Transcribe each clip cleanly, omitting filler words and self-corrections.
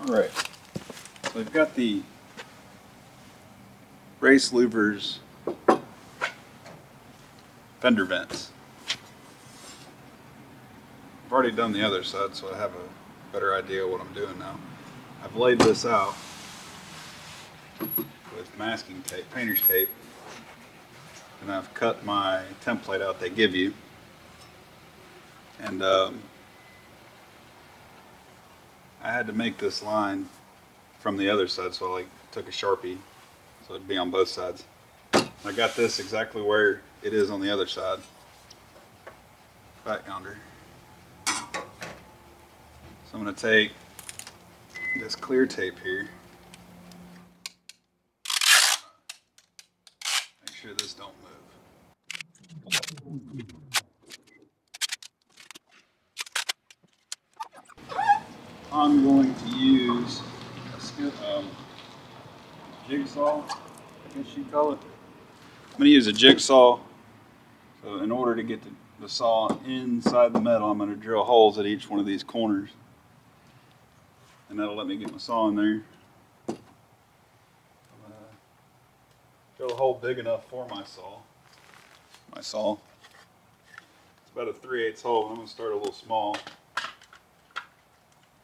Alright, so we've got the Racelouvers fender vents. I've already done the other side, so I have a better idea of what I'm doing now. I've laid this out with masking tape, painter's tape, and I've cut my template out they give you. And I had to make this line from the other side, so I took a Sharpie so it'd be on both sides. I got this exactly where it is on the other side, back yonder. So I'm going to take this clear tape here, make sure this don't move. I'm going to use a jigsaw, I guess you'd call it. I'm going to use a jigsaw. So in order to get the saw inside the metal, I'm going to drill holes at each one of these corners. And that'll let me get my saw in there. I'm going to drill a hole big enough for my saw. It's about a 3/8 hole. I'm going to start a little small.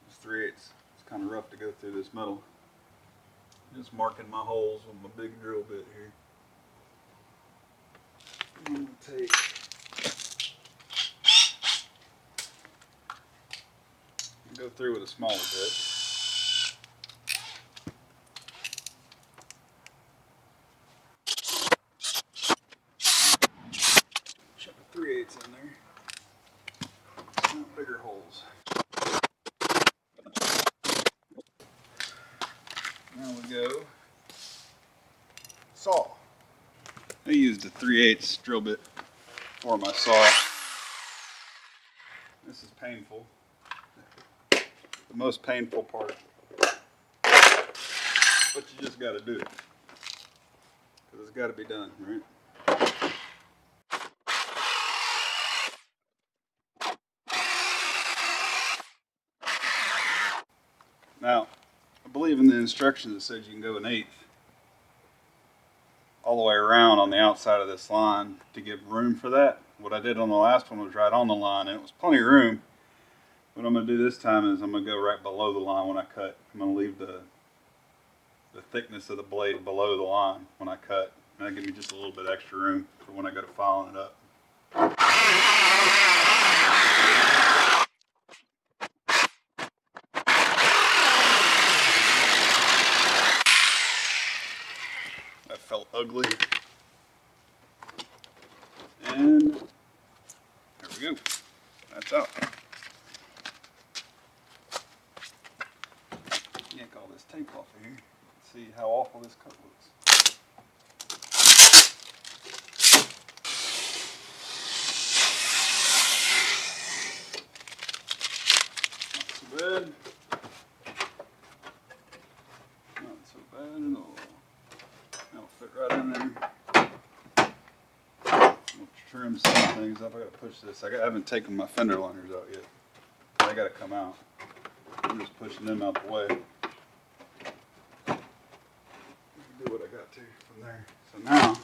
It's 3/8. It's kind of rough to go through this metal. Just marking my holes with my big drill bit here. I'm going to take and go through with a smaller bit. Chuck a 3/8 in there. Now bigger holes. Now we go saw. I used a 3/8 drill bit for my saw. This is painful. The most painful part. But you just got to do it. Because it's got to be done, right? Now, I believe in the instructions it says you can go 1/8 all the way around on the outside of this line to give room for that. What I did on the last one was right on the line, and it was plenty of room. What I'm going to do this time is I'm going to go right below the line when I cut. I'm going to leave the thickness of the blade below the line when I cut. And that'll give me just a little bit extra room for when I go to filing it up. That felt ugly. And there we go. That's out. Yank all this tape off of here. See how awful this cut looks. Not so bad. Not so bad at all. That'll fit right in there. We'll trim some things up. I gotta push this. I haven't taken my fender liners out yet. They gotta come out. I'm just pushing them out the way. Do what I got to from there. So now,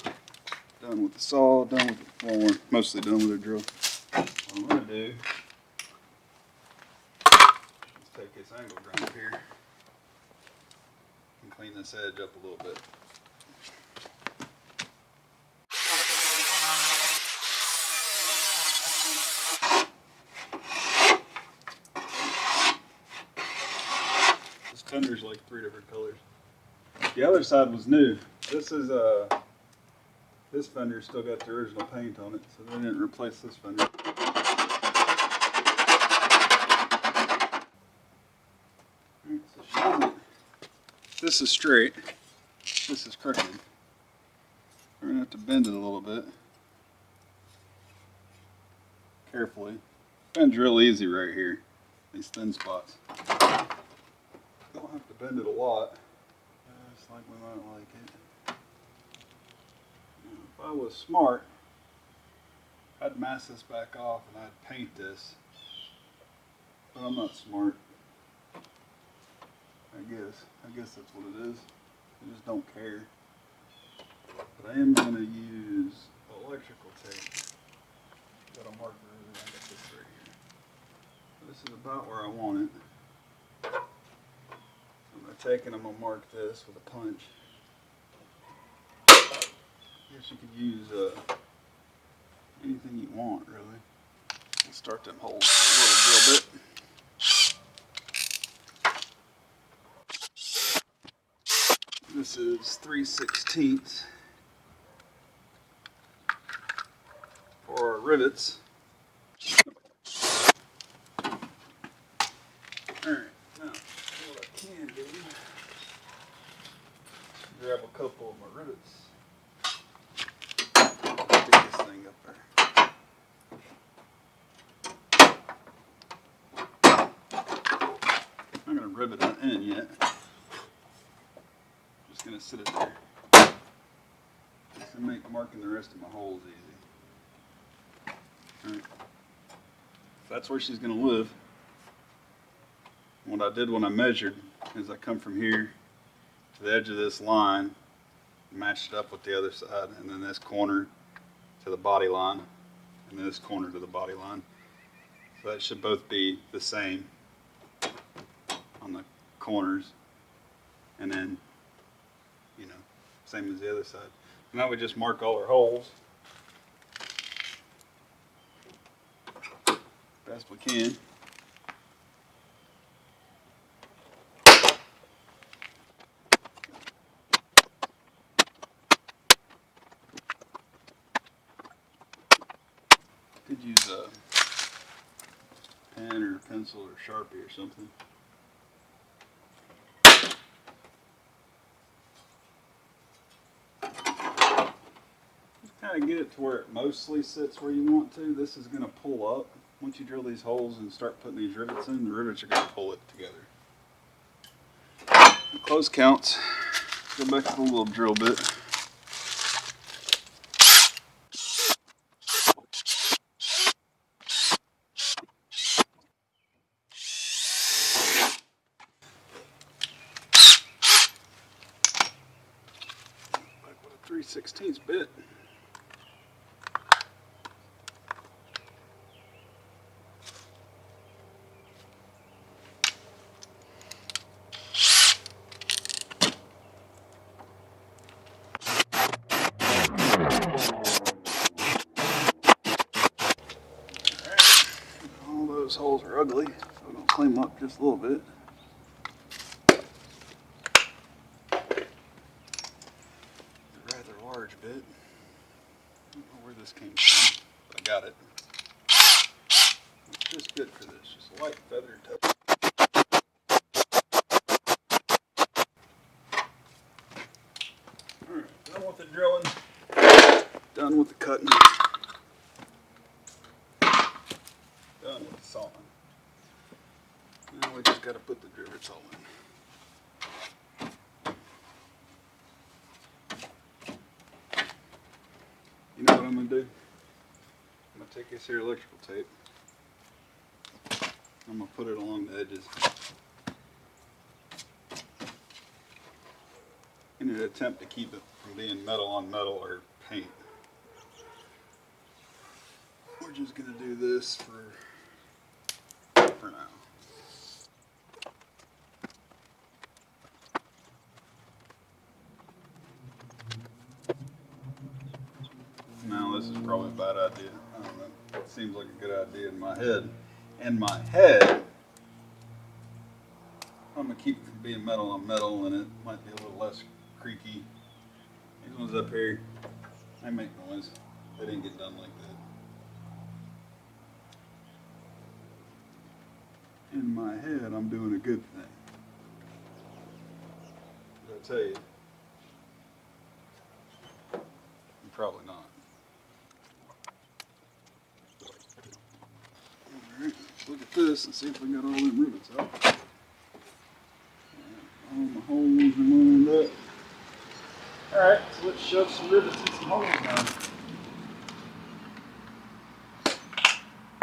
done with the saw, done with the, well, we're mostly done with the drill. What I'm going to do is take this angle grinder here and clean this edge up a little bit. This fender's like 3 different colors. The other side was new. This is this fender still got the original paint on it, so they didn't replace this fender. Right, so this is straight. This is crooked. We're gonna have to bend it a little bit. Carefully. Bends real easy right here. These thin spots. Don't have to bend it a lot. Just like we might like it. If I was smart, I'd mask this back off and I'd paint this. But I'm not smart. I guess that's what it is. I just don't care. But I am going to use electrical tape. Got a marker, I got this right here. This is about where I want it. I'm going to take and I'm going to mark this with a punch. I guess you could use anything you want, really. I'll start them holes a little bit. This is 3/16 for our rivets. Alright, now what I can do, grab a couple of my rivets. Stick this thing up there. I'm not going to rivet it in yet. Just going to sit it there. Just to make marking the rest of my holes easy. Alright. That's where she's going to live. What I did when I measured is I come from here to the edge of this line, matched it up with the other side, and then this corner to the body line, and then this corner to the body line. So that should both be the same on the corners, and then, you know, same as the other side. Now we just mark all our holes best we can. Could use a pen or a pencil or Sharpie or something. Just kind of get it to where it mostly sits where you want to. This is going to pull up. Once you drill these holes and start putting these rivets in, the rivets are going to pull it together. Close counts. Go back to the little drill bit. Like with a 3/16 bit. All those holes are ugly, so I'm going to clean them up just a little bit. A rather large bit. I don't know where this came from, but I got it. It's just good for this, just a light feather touch. Alright, done with the drilling, done with the cutting, done with the sawing. Now we just got to put the rivets all in. You know what I'm going to do? I'm going to take this here electrical tape. I'm going to put it along the edges in an attempt to keep it from being metal on metal or paint. We're just going to do this for now. Now this is probably a bad idea. I don't know. It seems like a good idea in my head. In my head, I'm going to keep it from being metal on metal, and it might be a little less creaky. These ones up here, they make noise. They didn't get done like that. In my head, I'm doing a good thing. Did I tell you? Probably not. Alright, let's look at this and see if we got all them rivets out. All my holes are lined up. Alright, so let's shove some rivets in some holes now.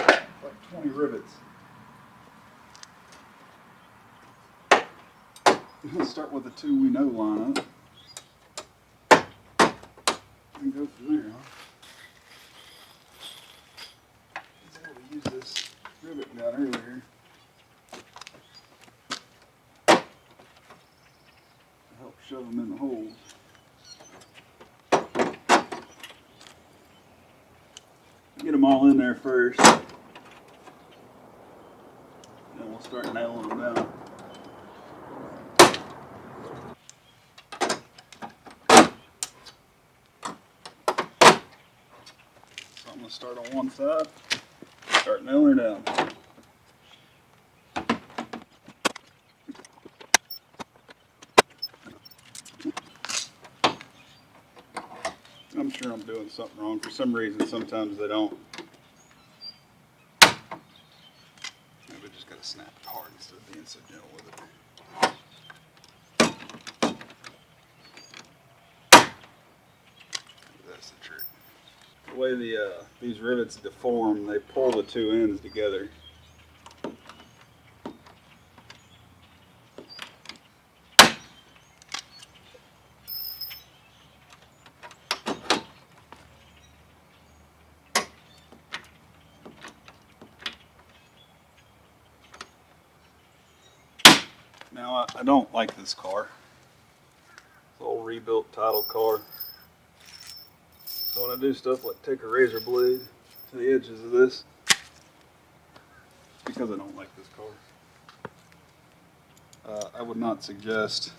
Like 20 rivets. Let's start with the two we know line up and go from there, huh? Let's have to use this rivet we got earlier to help shove them in the holes. Get them all in there first, and then we'll start nailing them down. So I'm going to start on one side, start nailing her down. I'm sure I'm doing something wrong. For some reason, sometimes they don't. Maybe just got to snap it hard instead of being so gentle with it. That's the trick. The way these rivets deform, they pull the two ends together. Now I don't like this car. It's an old rebuilt title car. So when I do stuff like take a razor blade to the edges of this, it's because I don't like this car. I would not suggest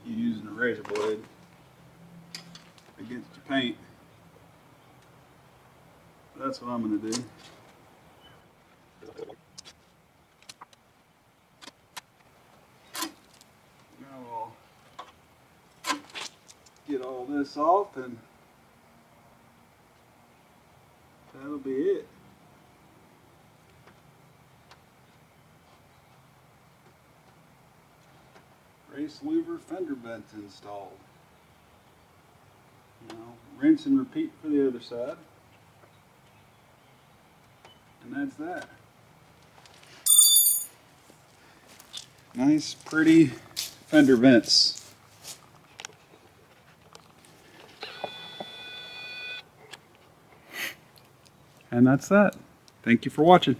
you using a razor blade against your paint. That's what I'm going to do. Now I'll get all this off and that'll be it. Racelouvers fender vents installed. Now, rinse and repeat for the other side. And that's that. Nice, pretty fender vents. And that's that. Thank you for watching.